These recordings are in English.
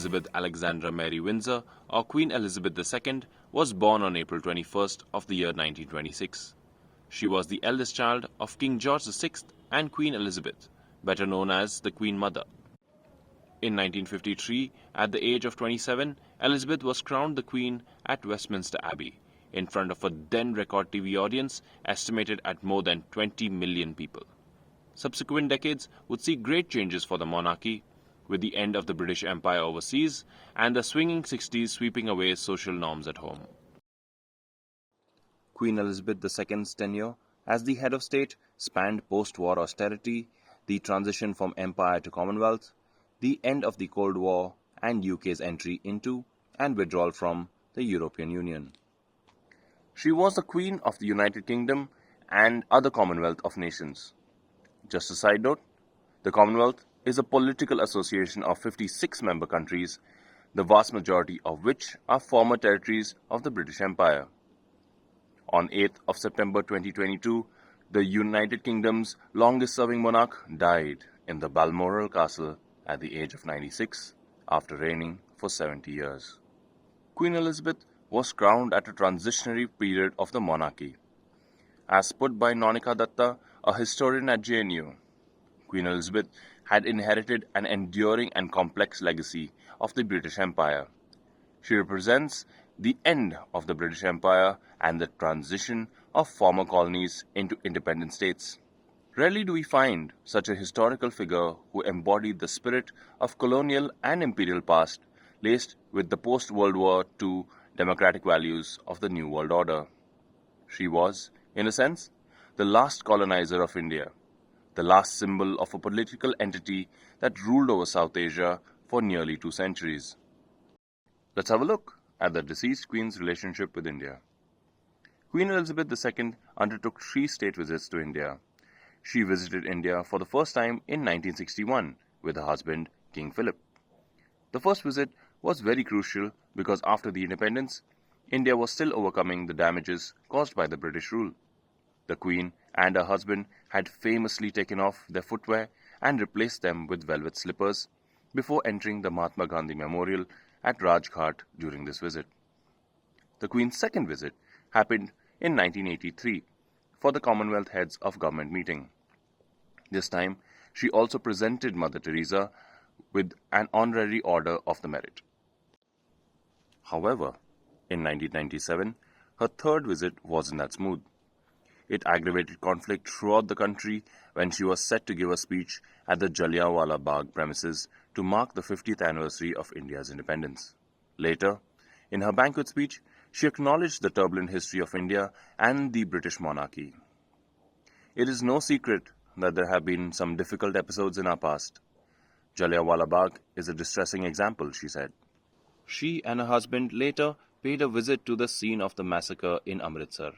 Elizabeth Alexandra Mary Windsor, or Queen Elizabeth II, was born on April 21st of the year 1926. She was the eldest child of King George VI and Queen Elizabeth, better known as the Queen Mother. In 1953, at the age of 27, Elizabeth was crowned the Queen at Westminster Abbey, in front of a then-record TV audience estimated at more than 20 million people. Subsequent decades would see great changes for the monarchy, with the end of the British Empire overseas and the swinging 60s sweeping away social norms at home. Queen Elizabeth II's tenure as the head of state spanned post-war austerity, the transition from empire to Commonwealth, the end of the Cold War, and UK's entry into and withdrawal from the European Union. She was the Queen of the United Kingdom and other Commonwealth of Nations. Just a side note, the Commonwealth is a political association of 56 member countries, the vast majority of which are former territories of the British Empire. On 8th of September 2022, the United Kingdom's longest-serving monarch died in the Balmoral Castle at the age of 96 after reigning for 70 years. Queen Elizabeth was crowned at a transitionary period of the monarchy. As put by Nonika Datta, a historian at JNU, Queen Elizabeth had inherited an enduring and complex legacy of the British Empire. She represents the end of the British Empire and the transition of former colonies into independent states. Rarely do we find such a historical figure who embodied the spirit of colonial and imperial past, laced with the post-World War II democratic values of the New World Order. She was, in a sense, the last colonizer of India, the last symbol of a political entity that ruled over South Asia for nearly 2 centuries. Let's have a look at the deceased Queen's relationship with India. Queen Elizabeth II undertook 3 state visits to India. She visited India for the first time in 1961 with her husband, King Philip. The first visit was very crucial because after the independence, India was still overcoming the damages caused by the British rule. The Queen and her husband had famously taken off their footwear and replaced them with velvet slippers before entering the Mahatma Gandhi Memorial at Rajghat during this visit. The Queen's second visit happened in 1983 for the Commonwealth Heads of Government meeting. This time, she also presented Mother Teresa with an honorary Order of the Merit. However, in 1997, her third visit wasn't that smooth. It aggravated conflict throughout the country when she was set to give a speech at the Jallianwala Bagh premises to mark the 50th anniversary of India's independence. Later, in her banquet speech, she acknowledged the turbulent history of India and the British monarchy. It is no secret that there have been some difficult episodes in our past. Jallianwala Bagh is a distressing example, she said. She and her husband later paid a visit to the scene of the massacre in Amritsar.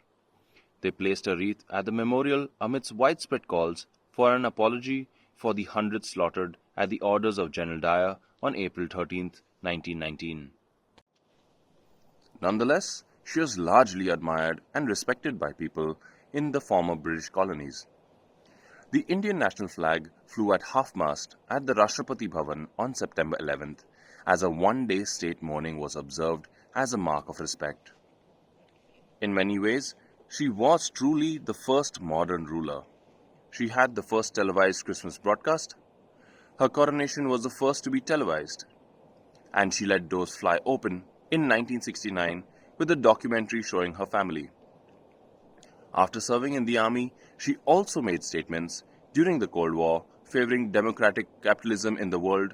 They placed a wreath at the memorial amidst widespread calls for an apology for the hundreds slaughtered at the orders of General Dyer on April 13, 1919. Nonetheless, she was largely admired and respected by people in the former British colonies. The Indian national flag flew at half-mast at the Rashtrapati Bhavan on September 11th as a one-day state mourning was observed as a mark of respect. In many ways, she was truly the first modern ruler. She had the first televised Christmas broadcast. Her coronation was the first to be televised. And she let doors fly open in 1969 with a documentary showing her family. After serving in the army, she also made statements during the Cold War favoring democratic capitalism in the world.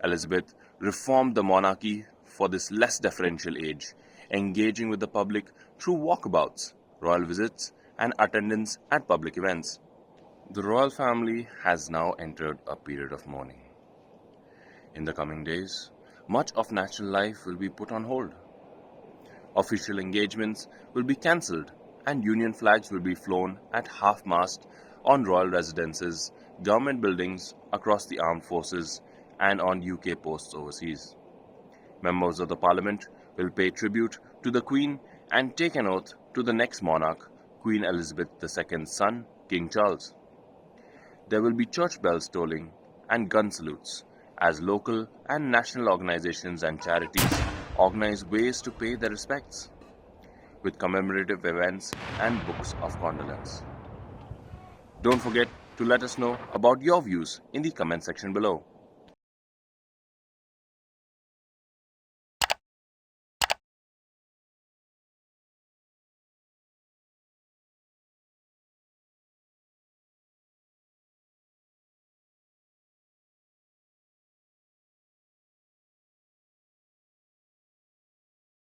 Elizabeth reformed the monarchy for this less deferential age, engaging with the public through walkabouts, royal visits, and attendance at public events. The royal family has now entered a period of mourning. In the coming days, much of national life will be put on hold. Official engagements will be cancelled and Union flags will be flown at half-mast on royal residences, government buildings across the armed forces, and on UK posts overseas. Members of the Parliament will pay tribute to the Queen and take an oath to the next monarch, Queen Elizabeth II's son, King Charles. There will be church bells tolling and gun salutes as local and national organizations and charities organize ways to pay their respects with commemorative events and books of condolence. Don't forget to let us know about your views in the comment section below.